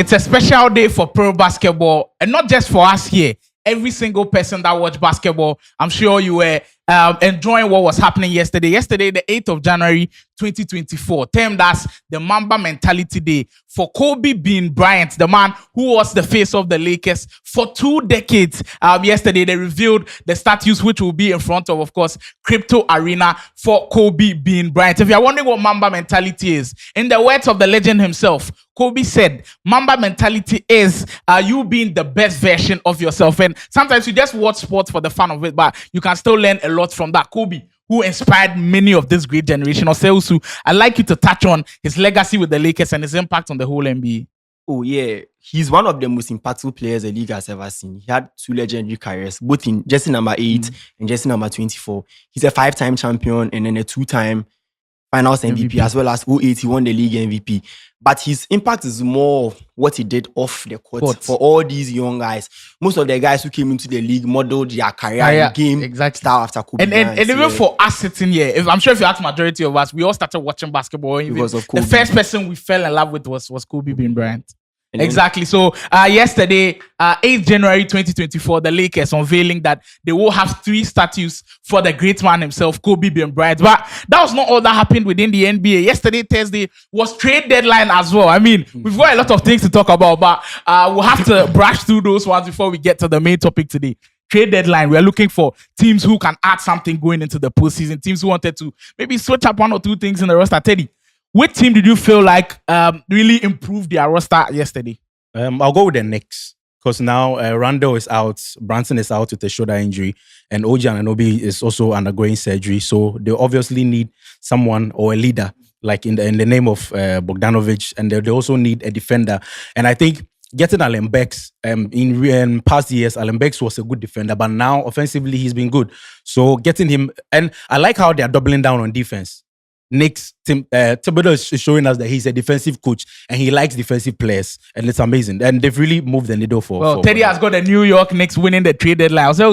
It's a special day for pro basketball, and not just for us here. Every single person that watched basketball, I'm sure you were enjoying what was happening yesterday. Yesterday, the 8th of January, 2024, termed as the Mamba Mentality Day for Kobe Bean Bryant, the man who was the face of the Lakers for 2 decades. Yesterday, they revealed the statues which will be in front of course, Crypto Arena for Kobe Bean Bryant. If you're wondering what Mamba Mentality is, in the words of the legend himself, Kobe said, Mamba mentality is you being the best version of yourself. And sometimes you just watch sports for the fun of it, but you can still learn a lot from that. Kobe, who inspired many of this great generation of Seusu, I'd like you to touch on his legacy with the Lakers and his impact on the whole NBA. Oh, yeah. He's one of the most impactful players the league has ever seen. He had 2 legendary careers, both in jersey number 8 and jersey number 24. He's a 5-time champion and then a 2-time Finals MVP, as well as 08, he won the league MVP. But his impact is more what he did off the court for all these young guys. Most of the guys who came into the league modeled their career in game style after Kobe. And even for us sitting here, I'm sure if you ask majority of us, we all started watching basketball. Because of Kobe. The first person we fell in love with was Kobe Bean Bryant. Exactly. So yesterday, 8th January 2024, the Lakers unveiling that they will have 3 statues for the great man himself, Kobe Bean Bryant. But that was not all that happened within the NBA. Yesterday, Thursday, was trade deadline as well. I mean, we've got a lot of things to talk about, but we'll have to brush through those ones before we get to the main topic today. Trade deadline. We're looking for teams who can add something going into the postseason. Teams who wanted to maybe switch up 1 or 2 things in the roster. Teddy, which team did you feel like really improved their roster yesterday? I'll go with the Knicks because now Randall is out, Brunson is out with a shoulder injury, and OG Anunoby is also undergoing surgery. So they obviously need someone or a leader, like in the name of Bogdanovic, and they also need a defender. And I think getting Allen Bex, in past years, Allen Bex was a good defender, but now offensively he's been good. So getting him, and I like how they're doubling down on defense. Knicks, Thibodeau is showing us that he's a defensive coach and he likes defensive players, and it's amazing. And they've really moved the needle for. Well, Teddy has got the New York Knicks winning the trade deadline. So,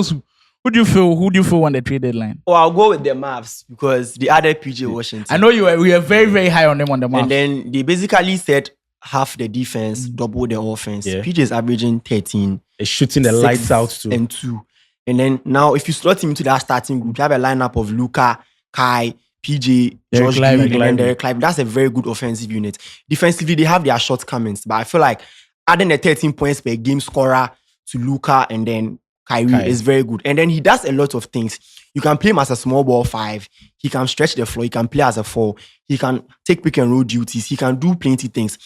who do you feel won the trade deadline? Oh, I'll go with the Mavs because they added PJ Washington. I know we were very, very high on them on the Mavs. And then they basically said half the defense, double the offense. Yeah. PJ is averaging 13. He's shooting the lights out too. And 2. And then now, if you slot him into that starting group, you have a lineup of Luka, Kai, PJ, Josh Green, and Derek Lively. That's a very good offensive unit. Defensively, they have their shortcomings, but I feel like adding a 13 points per game scorer to Luka and then Kyrie is very good. And then he does a lot of things. You can play him as a small ball 5. He can stretch the floor. He can play as a 4. He can take pick and roll duties. He can do plenty things.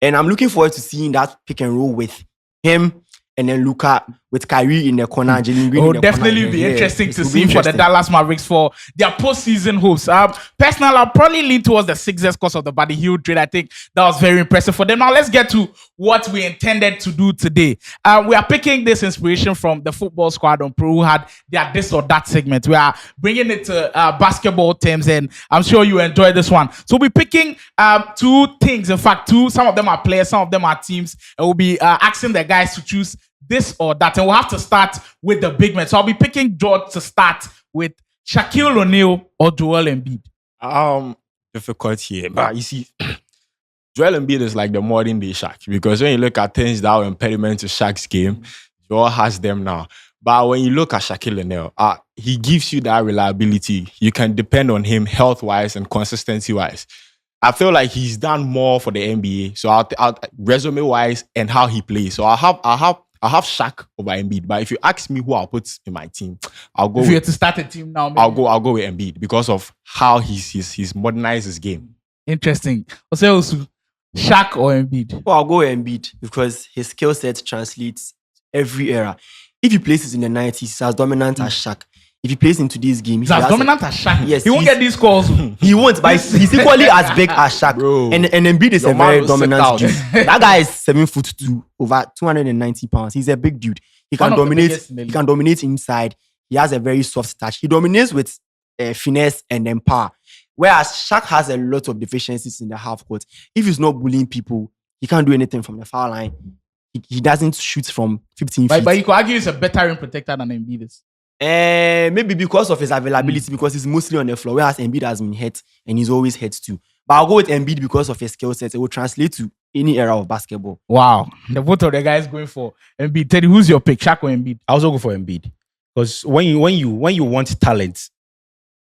And I'm looking forward to seeing that pick and roll with him and then Luka with Kyrie in the corner. Jalen Green in the definitely corner. Be interesting to see for the Dallas Mavericks for their postseason hopes. Personally, I'll probably lean towards the Sixers because of the Buddy Hield trade. I think that was very impressive for them. Now let's get to what we intended to do today. We are picking this inspiration from the Football Squad on Pro, who had their this or that segment. We are bringing it to basketball terms, and I'm sure you enjoy this one. So we'll be picking 2 things. In fact, 2. Some of them are players, some of them are teams, and we'll be asking the guys to choose this or that, and we'll have to start with the big men. So I'll be picking George to start with Shaquille O'Neal or Joel Embiid. Difficult here, but you see, Joel Embiid is like the modern day Shaq, because when you look at things that were impediment to Shaq's game, Joel has them now. But when you look at Shaquille O'Neal, he gives you that reliability. You can depend on him health-wise and consistency-wise. I feel like he's done more for the NBA. So I'll resume-wise and how he plays. So I'll have Shaq over Embiid, but if you ask me who I'll put in my team, I'll go. If you had to start a team now, maybe. I'll go with Embiid because of how he's modernized his game. Interesting. Also, Shaq or Embiid? Well, I'll go with Embiid because his skill set translates every era. If he plays in the 90s, he's as dominant as Shaq. If he plays into this game, he's as dominant as Shaq. Yes, he won't get these calls. He won't, but he's equally as big as Shaq. Bro. And Embiid is a very dominant dude. That guy is 7'2", over 290 pounds. He's a big dude. He can dominate. He can dominate inside. He has a very soft touch. He dominates with finesse and then power. Whereas Shaq has a lot of deficiencies in the half court. If he's not bullying people, he can't do anything from the foul line. He doesn't shoot from 15 feet. But you could argue he's a better rim protector than Embiid is. Maybe because of his availability, because he's mostly on the floor, whereas Embiid has been hurt and he's always hurt too. But I'll go with Embiid because of his skill set. It will translate to any era of basketball. Wow. The both of the guys going for Embiid. Teddy, who's your pick? Shaq or Embiid? I also go for Embiid because when you want talent,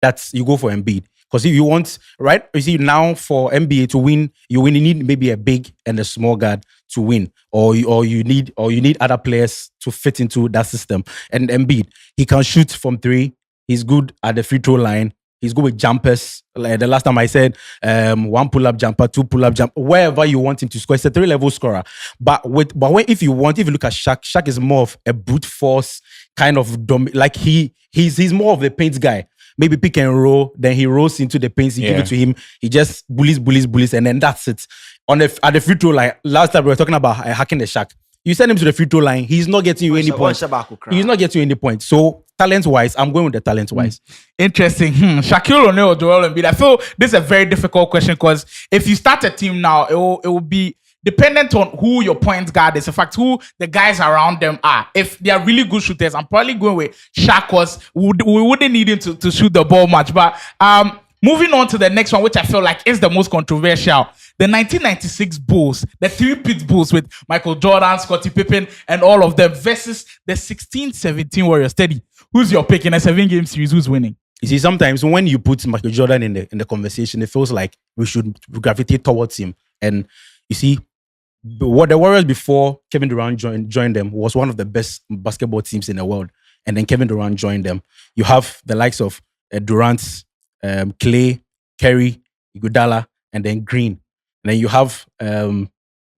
that's you go for Embiid. Because if you want, right? You see, now for NBA to win, you need maybe a big and a small guard to win, or you need other players to fit into that system. And Embiid, he can shoot from three. He's good at the free throw line. He's good with jumpers. Like the last time I said, 1 pull-up jumper, 2 pull-up jumper, wherever you want him to score. It's a 3-level scorer. But if you look at Shaq is more of a brute force kind of like he's more of a paint guy. Maybe pick and roll, then he rolls into the paint, give it to him. He just bullies, and then that's it. At the free throw line, last time we were talking about hacking the Shaq. You send him to the free throw line, he's not getting you any points. He's not getting you any points. So talent-wise, I'm going with the talent-wise. Interesting. Shaquille O'Neal or Joel Embiid. I feel this is a very difficult question because if you start a team now, it will be dependent on who your point guard is. In fact, who the guys around them are. If they are really good shooters, I'm probably going with Shaq because we wouldn't need him to shoot the ball much. But moving on to the next one, which I feel like is the most controversial. The 1996 Bulls, the 3-peat Bulls with Michael Jordan, Scottie Pippen, and all of them versus the 16-17 Warriors. Teddy, who's your pick in a 7-game series? Who's winning? You see, sometimes when you put Michael Jordan in the conversation, it feels like we should gravitate towards him. And you see, what the Warriors before Kevin Durant joined them was one of the best basketball teams in the world. And then Kevin Durant joined them. You have the likes of Durant, Clay, Kyrie, Iguodala, and then Green. And then you have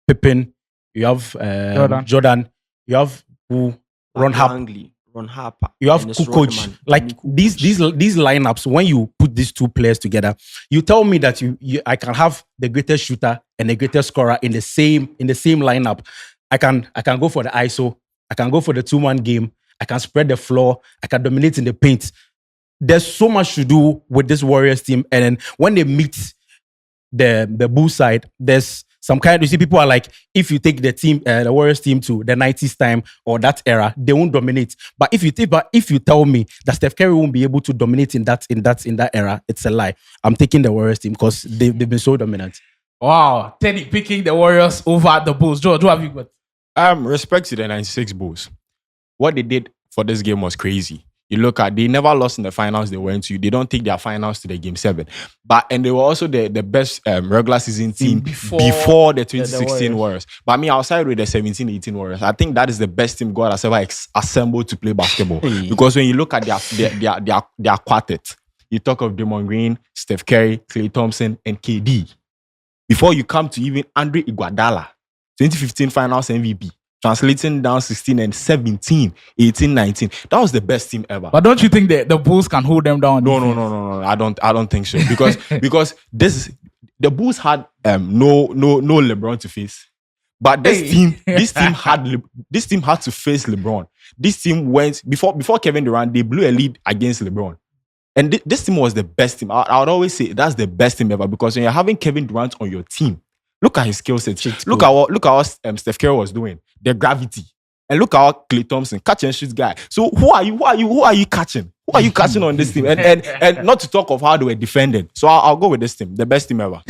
Pippen, you have Jordan, you have Ron Harper. You have Kukoc. Like these lineups, when you put these two players together, you tell me that I can have the greatest shooter and the greatest scorer in the same lineup. I can go for the ISO. I can go for the 2-man game. I can spread the floor. I can dominate in the paint. There's so much to do with this Warriors team. And then when they meet the Bulls side, there's some kind. You see, people are like, if you take the Warriors team to the 90s time or that era, they won't dominate. But if you tell me that Steph Curry won't be able to dominate in that era, it's a lie. I'm taking the Warriors team because they've been so dominant. Wow, Teddy picking the Warriors over the Bulls. George, what have you got? Respect to the 96 Bulls. What they did for this game was crazy. You look at, they never lost in the finals they went to. They don't take their finals to the game 7. And they were also the best regular season team before the 2016 Warriors. But me, outside with the 17-18 Warriors, I think that is the best team God has ever assembled to play basketball. Because when you look at their quartet, you talk of Draymond Green, Steph Curry, Klay Thompson, and KD. Before you come to even Andre Iguodala, 2015 finals MVP. Translating down 16 and 17, 18, 19. That was the best team ever. But don't you think the Bulls can hold them down? No. I don't think so. Because the Bulls had no Lebron to face. But this team had to face LeBron. This team went before Kevin Durant, they blew a lead against LeBron. And this team was the best team. I would always say that's the best team ever because when you're having Kevin Durant on your team, look at his skill set. Look at what Steph Curry was doing. The gravity. And look at what Klay Thompson, catch and shoot guy. So who are you catching? Who are you catching on this team? And not to talk of how they were defended. So I'll go with this team, the best team ever.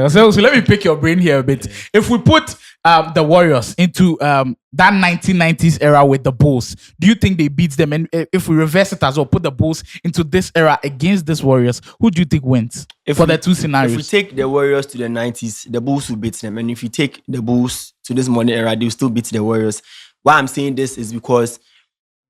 So let me pick your brain here a bit. If we put the Warriors into that 1990s era with the Bulls, do you think they beat them? And if we reverse it as well, put the Bulls into this era against this Warriors, who do you think wins the two scenarios? If we take the Warriors to the 90s, the Bulls will beat them. And if you take the Bulls to this modern era, they'll still beat the Warriors. Why I'm saying this is because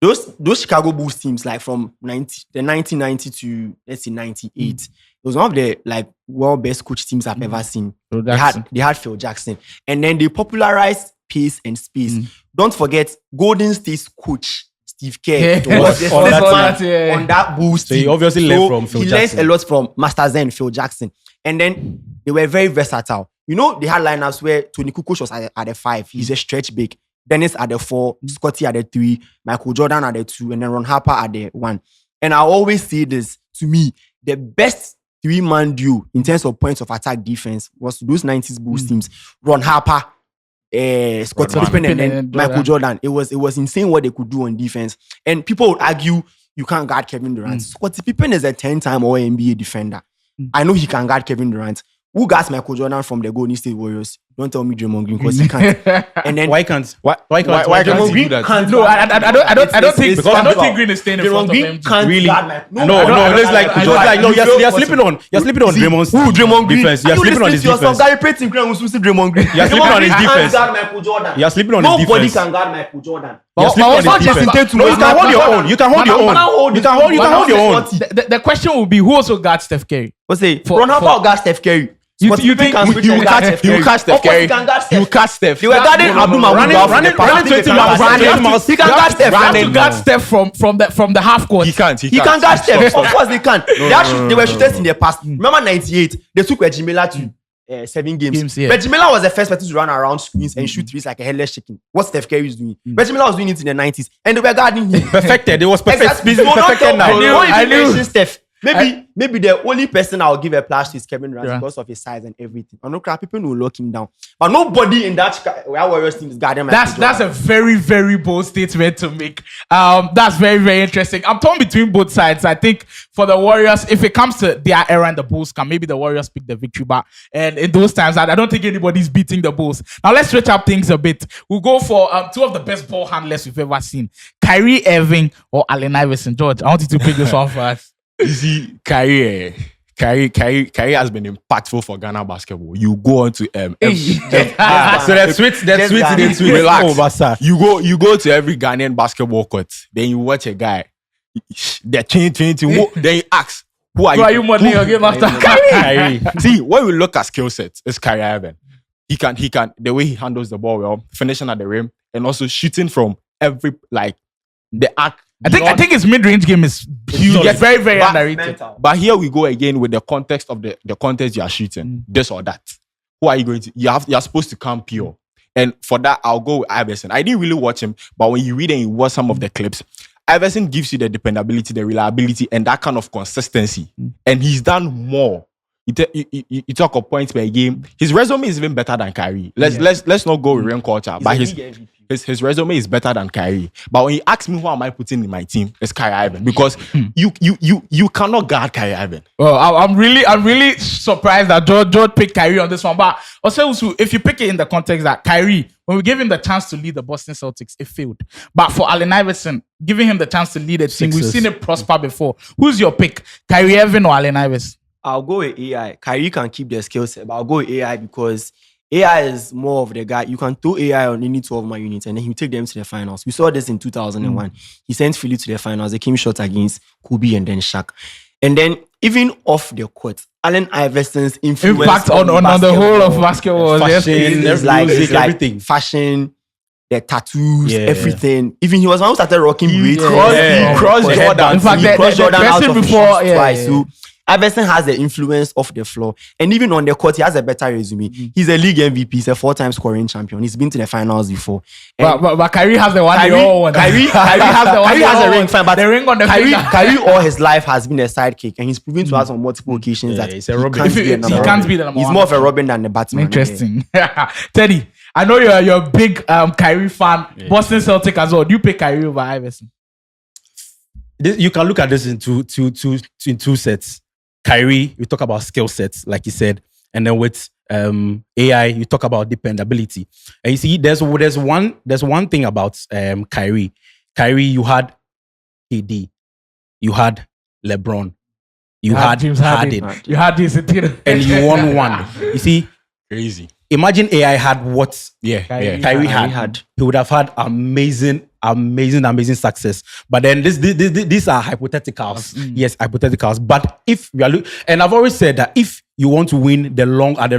those Chicago Bulls teams, like from the 1990 to let's say 98, it was one of the world best coach teams I've ever seen. They had Phil Jackson, and then they popularized pace and space. Don't forget Golden State's coach Steve Kerr was the first man on that Bulls team. So he obviously learned from Phil Jackson. He learned a lot from Master Zen, Phil Jackson, and then they were very versatile. You know, they had lineups where Tony Kukoc was at the 5. He's a stretch big. Dennis at the 4, Scottie at the 3, Michael Jordan at the 2, and then Ron Harper at the 1. And I always say this, to me, the best 3-man duo in terms of points of attack defense was those 90s Bulls teams. Ron Harper, Scottie Pippen, and then Michael Jordan. It was insane what they could do on defense. And people would argue you can't guard Kevin Durant. Scottie Pippen is a 10-time All-NBA defender. I know he can guard Kevin Durant. Who guards Michael Jordan from the Golden State Warriors? Don't tell me Draymond Green because he can't. And then Why can't Why Draymond can't he Green do that? can't. No, I don't think It's Green is staying in Draymond front of Green him. can't Really? guard my. No, there's like you're sleeping on Draymond's Draymond Green. defense. You're sleeping on his defense. Gary Payton Green who see Draymond Green. You're sleeping on his defense. Guard Michael Jordan. You're sleeping on his Nobody defense. can guard Michael Jordan. You're sleeping on his Jason defense. Tatum. No, you can hold your own. You can hold your own. You can hold your own. The question will be who also guards Steph Curry? What's it? For- Ron, how for- about guard Steph Curry? You Scottie think Pippen can switch and guard Steph Curry? You catch Steph Of course Curry. he can guard Steph. You catch Steph. They were guarding Abdul Mahmoud. Running 20 miles. He can guard Steph. You have to Running. guard Steph from the half court. He can't. He can guard Steph. Of course they can. They were shooters in the past. Remember 98? They took Reggie Miller to 7 games. Yeah. Reggie Miller was the first person to run around screens and shoot threes like a headless chicken. What Steph Curry is doing. Reggie Miller was doing it in the 90s. And they were guarding him. Perfected. It was perfect. Exactly. It's perfected now. I knew. Steph. Maybe the only person I'll give a plus to is Kevin Durant Yeah. because of his size and everything. I know crap, people will lock him down. But nobody in that Warriors team is guarding. That's a very, very bold statement to make. That's very, very interesting. I'm torn between both sides. I think for the Warriors, if it comes to their era and the Bulls can, maybe the Warriors pick the victory. But and in those times, I don't think anybody's beating the Bulls. Now let's switch up things a bit. We'll go for two of the best ball handlers we've ever seen: Kyrie Irving or Allen Iverson. George, I want you to pick this one for us. You see, Kyrie has been impactful for Ghana basketball. You go on to So that tweet. Relax. Oh, Basa. You go to every Ghanaian basketball court, then you watch a guy, they're 20, then you ask, who are you modeling your game after Kyrie. See, when we look at skill sets, it's Kyrie Irving. He can the way he handles the ball well, finishing at the rim, and also shooting from every the arc. I think his mid-range game is huge. Yes, Very, very but- underrated. But here we go again with the context of the contest you are shooting, this or that. Who are you going to? You're supposed to come pure. And for that, I'll go with Iverson. I didn't really watch him, but when you read and you watch some of the clips, Iverson gives you the dependability, the reliability, and that kind of consistency. And he's done more. You talk of points per game. His resume is even better than Kyrie. Let's not go with ring culture, but his resume is better than Kyrie. But when you ask me who am I putting in my team, it's Kyrie Irving because you cannot guard Kyrie Irving. Well, I'm really surprised that George picked Kyrie on this one. But also, if you pick it in the context that Kyrie, when we gave him the chance to lead the Boston Celtics, it failed. But for Allen Iverson, giving him the chance to lead a team, we've seen it prosper before. Who's your pick? Kyrie Irving or Allen Iverson? I'll go with AI. Kyrie can keep the skill set, but I'll go with AI because AI is more of the guy. You can throw AI on any 12-man unit and then he'll take them to the finals. We saw this in 2001. He sent Philly to the finals. They came short against Kobe and then Shaq. And then even off the court, Allen Iverson's influence Impact on the whole of basketball. Fashion, is music, like everything. Fashion, the tattoos, everything. Even he was one who started rocking braids. Cross Jordan. In fact, He crossed Jordan out dressing of before, shoes twice. So Iverson has the influence off the floor. And even on the court, he has a better resume. He's a league MVP. He's a 4-time scoring champion. He's been to the finals before. But Kyrie has the one they all want. Kyrie has the one. Kyrie has a ring, fine, but the ring on the finger. Kyrie all his life has been a sidekick, and he's proven to us on multiple occasions that he's a Robin. He can't be the number He's one. more of a Robin than the Batman. Interesting. Teddy, I know you're a big Kyrie fan. Boston Celtic as well. Do you pick Kyrie over Iverson? You can look at this in two sets. Kyrie, you talk about skill sets, like you said, and then with AI, you talk about dependability. And you see, there's one thing about Kyrie. Kyrie, you had KD, you had Lebron, you had James Harden, You had this, and you won one. You see, Crazy. imagine AI had what Kyrie had. He would have had amazing success. But then these are hypotheticals. Yes, hypotheticals. But if we are and I've always said that if you want to win at the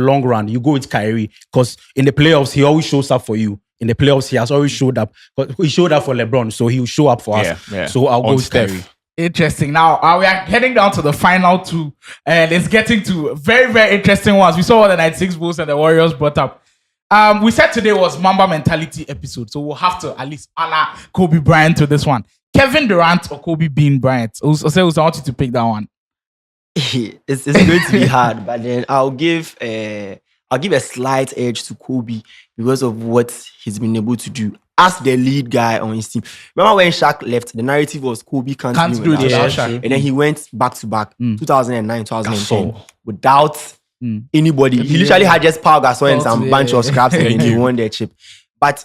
long run, you go with Kyrie because in the playoffs he always shows up for you. In the playoffs he has always showed up. He showed up for LeBron, so he will show up for us. Yeah. So I'll go with Kyrie. Interesting. Now we are heading down to the final two, and it's getting to very, very interesting ones. We saw what the 96 Bulls and the Warriors brought up. We said today was Mamba mentality episode, so we'll have to at least honor Kobe Bryant to this one. Kevin Durant or Kobe Bean Bryant? I want you to pick that one. It's going to be hard, but then I'll give a slight edge to Kobe because of what he's been able to do as the lead guy on his team. Remember when Shaq left, the narrative was Kobe can't do it without Shaq. And then he went back to back, 2009, 2010, without anybody. He literally had just Pau Gasol and some bunch of scraps and he won their chip. But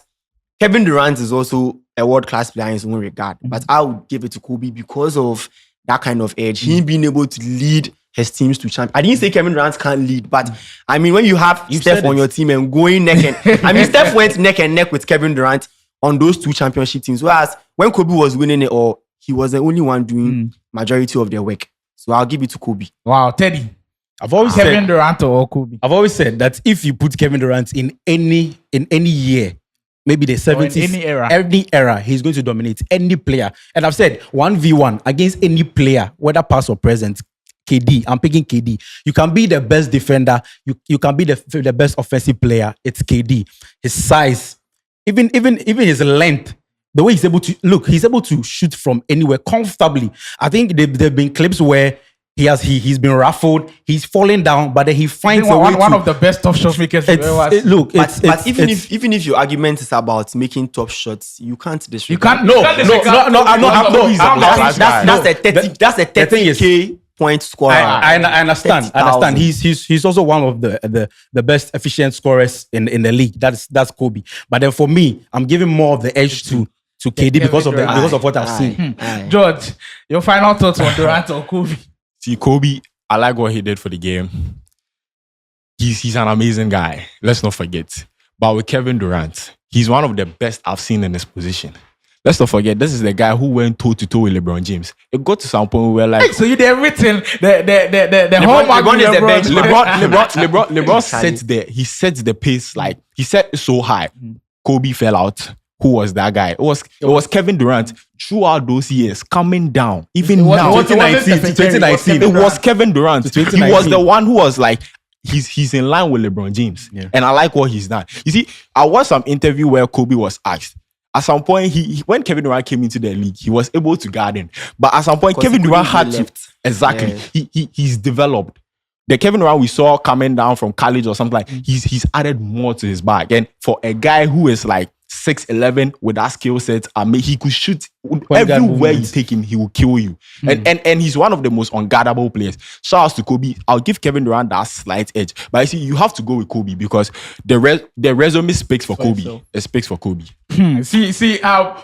Kevin Durant is also a world-class player in his own regard. But I would give it to Kobe because of that kind of edge. Him being able to lead his teams to champion. I didn't say Kevin Durant can't lead, but I mean, when you have Steph on your team and going neck and... I mean, Steph went neck and neck with Kevin Durant on those 2 championship teams. Whereas when Kobe was winning it all, he was the only one doing majority of their work. So I'll give it to Kobe. Wow, Teddy. I've always Kevin Durant or Kobe. I've always said that if you put Kevin Durant in any year, maybe the 70s, any era, he's going to dominate any player. And I've said 1v1 against any player, whether past or present. KD, I'm picking KD. You can be the best defender. You can be the best offensive player. It's KD. His size, even his length, the way he's able to shoot from anywhere comfortably. I think there've been clips where he's been ruffled, he's fallen down, but then he finds a way one of the best top shot makers we've ever seen. But even if your argument is about making top shots, you can't disregard. That's a 30K point scorer. I understand. He's also one of the best efficient scorers in the league. That's Kobe. But then for me, I'm giving more of the edge to KD because of what I've seen. George, your final thoughts on Durant or Kobe? See, Kobe, I like what he did for the game. He's an amazing guy. Let's not forget. But with Kevin Durant, he's one of the best I've seen in this position. Let's not forget, this is the guy who went toe-to-toe with Lebron James. It got to some point where like... Hey, so you did everything. The LeBron is the bench. LeBron sets he sets the pace, like, he set it so high. Kobe fell out. Who was that guy? It was Kevin Durant throughout those years coming down. Even now, 2019. It was Kevin Durant. He was the one who was like, he's in line with LeBron James. Yeah. And I like what he's done. You see, I watched some interview where Kobe was asked. At some point, when Kevin Durant came into the league, he was able to guard him. But at some point, Kevin Durant had to... Exactly. Yeah. He's developed. The Kevin Durant we saw coming down from college or something like, he's added more to his bag. And for a guy who is like 6'11" with that skill set, I mean, he could shoot everywhere you take him, he will kill you. And he's one of the most unguardable players. Shout out to Kobe. I'll give Kevin Durant that slight edge. But I see, you have to go with Kobe because the resume speaks for Kobe. So. It speaks for Kobe. See,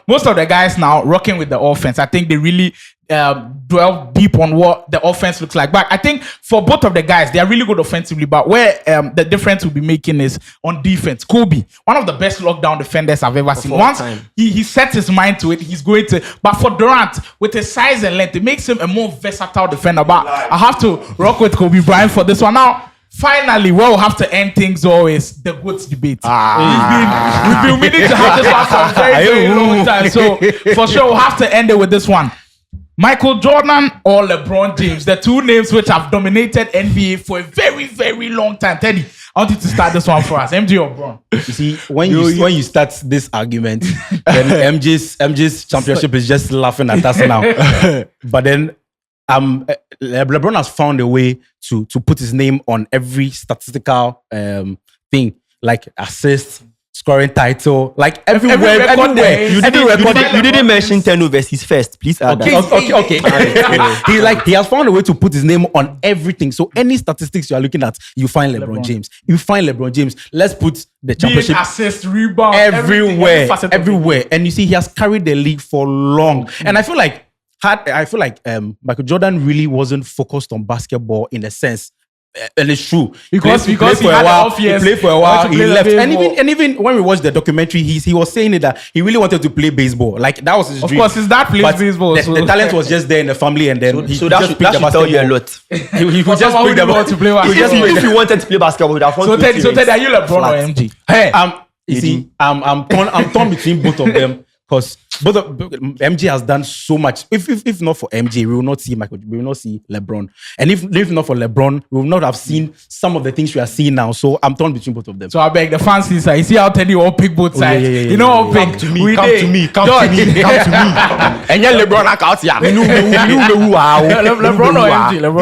most of the guys now rocking with the offense, I think they really dwell deep on what the offense looks like. But I think for both of the guys, they are really good offensively. But where the difference will be making is on defense. Kobe, one of the best lockdown defenders I've ever seen. Once he sets his mind to it, he's going to. But for Durant, with his size and length, it makes him a more versatile defender. But I have to rock with Kobe Bryant for this one. Now, finally, where we'll have to end things always the GOAT debate. We've been meaning to have this one for a very, very long time. So for sure, we'll have to end it with this one. Michael Jordan or LeBron James, the two names which have dominated NBA for a very, very long time. Teddy, I want you to start this one for us. MJ or Bron? You see, when you start this argument, then MJ's championship is just laughing at us now. But then LeBron has found a way to put his name on every statistical thing, like assists, scoring title, like everywhere. You didn't mention turnovers. He's first. Please add that. Okay. He has found a way to put his name on everything. So any statistics you are looking at, you find LeBron James. You find LeBron James. Let's put the championship assist, rebound, everywhere. And you see, he has carried the league for long. And I feel like Michael Jordan really wasn't focused on basketball in a sense. And it's true because he played for a while. He left, and even when we watched the documentary, he was saying it that he really wanted to play baseball. Like that was his dream. Of course, his dad plays baseball. The talent was just there in the family, and then so that should tell you a lot. He would just pick the ball to play. If you wanted to play basketball, so Teddy, are you LeBron or MJ? Hey, you see, I'm torn between both of them. Because MJ has done so much. If not for MJ, we will not see Michael. We will not see LeBron. And if not for LeBron, we will not have seen some of the things we are seeing now. So I'm torn between both of them. So I beg the fans, you see how Teddy all pick both sides. You know, all pick to me. Come to me. And yeah, LeBron out here. LeBron or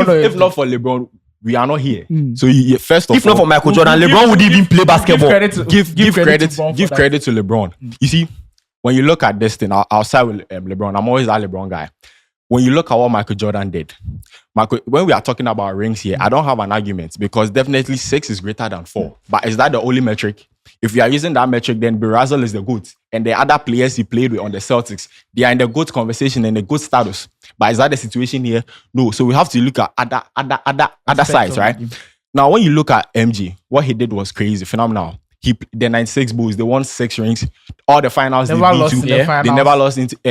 MJ? If not for LeBron, we are not here. So first of all, if not for Michael Jordan, LeBron would even play basketball. Give credit to LeBron. You see, when you look at this thing, I'll side with LeBron. I'm always that LeBron guy. when you look at what Michael Jordan did, when we are talking about rings here, I don't have an argument because definitely 6 is greater than 4. But is that the only metric? If you are using that metric, then Brazil is the GOAT. And the other players he played with on the Celtics, they are in the GOAT conversation and the GOAT status. But is that the situation here? No. So we have to look at other sides, right? Now, when you look at MJ, what he did was crazy, phenomenal. The 96 Bulls, they won 6 rings. All the finals they never lost in the finals.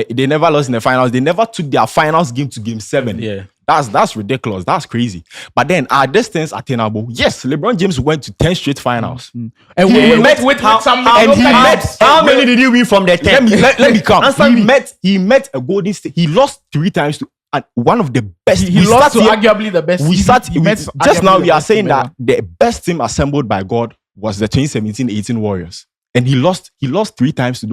They never lost in the finals. They never took their finals game to game 7. Yeah. That's ridiculous. That's crazy. But then are these things attainable? Yes, LeBron James went to 10 straight finals. And how many did he win from the 10? Let me come. He met a Golden State. He lost 3 times to one of the best. He lost to arguably the best. Just now we are saying that the best team assembled by God was the 2017-18 Warriors, and he lost 3 times to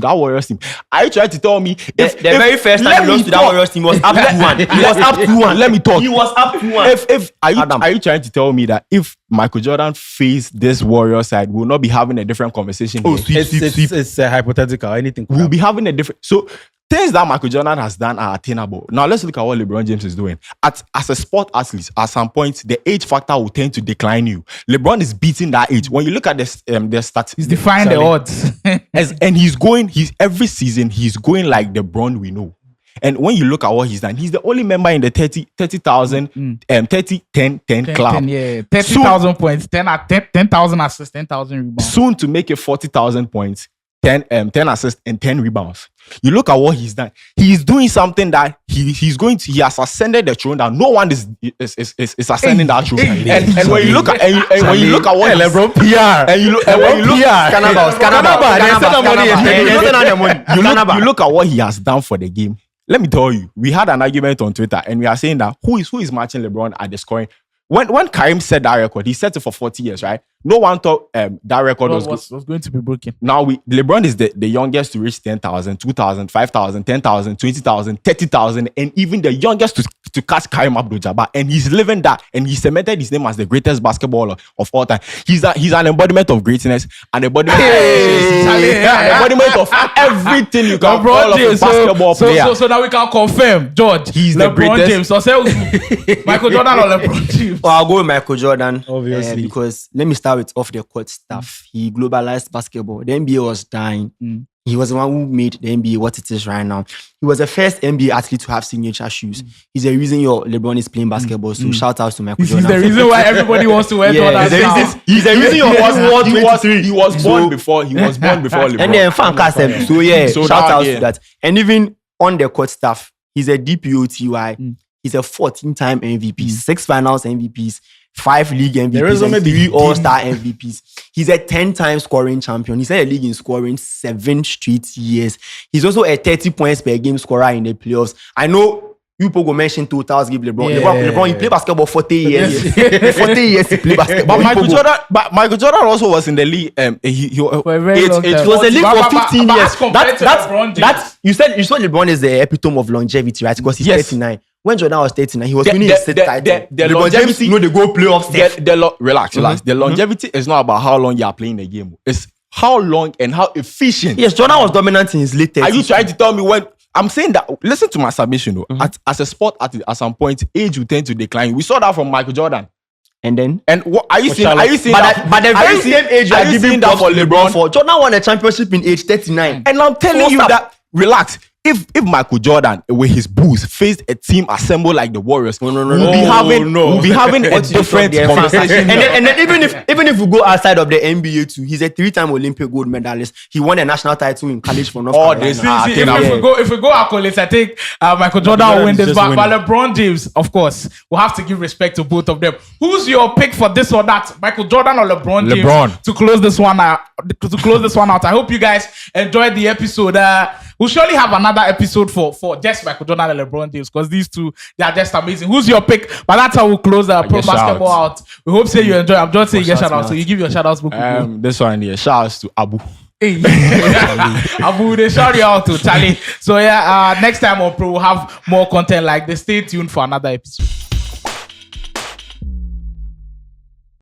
that Warriors team. Are you trying to tell me the very first time he lost to that Warriors team was up 2-1? He was up 2-1. Let me talk. He was up 2-1. Are you trying to tell me that if Michael Jordan faced this Warriors side, we'll not be having a different conversation? It's hypothetical. Anything we'll be having a different. So things that Michael Jordan has done are attainable. Now let's look at what LeBron James is doing. As a sport athlete, at some point, the age factor will tend to decline you. LeBron is beating that age. When you look at the stats, he's defying the odds. And he's every season he's going like the Bron we know. And when you look at what he's done, he's the only member in the 30,000 10 club. 30,000 points, 10,000 assists, 10,000 rebounds. Soon to make it 40,000 points. 10 assists and 10 rebounds. You look at what he's done. He's doing something that he has ascended the throne that no one is ascending that throne. And when you look at what LeBron PR you look at what he has done for the game. Let me tell you, we had an argument on Twitter and we are saying that who is matching LeBron at the scoring. When Karim set that record, he set it for 40 years, right? No one thought that record was going to be broken. Now LeBron is the youngest to reach 10,000, 2,000, 5,000, 10,000, 20,000, 30,000, and even the youngest to catch Karim Abdul-Jabbar. And he's living that, and he cemented his name as the greatest basketballer of all time. He's an embodiment of greatness, an embodiment of everything you can call a basketball player. So now we can confirm, George, he's LeBron the greatest. James. So Michael Jordan or LeBron James? Well, I'll go with Michael Jordan, obviously, because let me start with off the court stuff. He globalized basketball. The NBA was dying. He was the one who made the NBA what it is right now. He was the first NBA athlete to have signature shoes. He's the reason your LeBron is playing basketball. So shout out to Michael Jordan. He's the reason why everybody wants to wear Jordan. He's the reason he was born before LeBron. And then fan cast him. So shout out to that. And even on the court stuff, he's a DPOTY. He's a 14-time MVP, 6 finals MVPs, 5 league MVPs, and 3 all-star MVPs. He's a 10-time scoring champion. He's led the league in scoring 7 straight years. He's also a 30 points per game scorer in the playoffs. I know you people go mention totals give LeBron. LeBron, he played basketball 40 years. 40 years he played basketball. But Michael Jordan also was in the league. It was a league for 15 years. You said LeBron is the epitome of longevity, right? Because he's 39. When Jordan was 39, he was winning his title. The longevity, they go playoffs. Relax. The longevity is not about how long you are playing the game. It's how long and how efficient. Yes, Jordan was dominant in his late 30s. Are you trying to tell me when? I'm saying that, listen to my submission though. As a sport athlete, at some point, age will tend to decline. We saw that from Michael Jordan. And what are you saying? But the very same age you are giving that for LeBron. Jordan won a championship in age 39. And I'm telling you that, relax. If Michael Jordan with his Bulls faced a team assembled like the Warriors, we'll be having a different conversation. And then even if we go outside of the NBA too, he's a 3-time Olympic gold medalist. He won a national title in college for North Carolina. If we go accolades, I think Michael Jordan will win this. But LeBron James, of course, we'll have to give respect to both of them. Who's your pick for this or that? Michael Jordan or LeBron James? To close this one out. I hope you guys enjoyed the episode. We'll surely have another episode for just Michael Jordan and LeBron James, because these two, they are just amazing. Who's your pick? But that's how we'll close the pro basketball out. We hope you enjoy. I'm just saying, shout out. So you give your shout outs. This one here, shout outs to Abu. Hey. Abu, they shout you out to Charlie. So next time on Pro, we'll have more content like this. Stay tuned for another episode.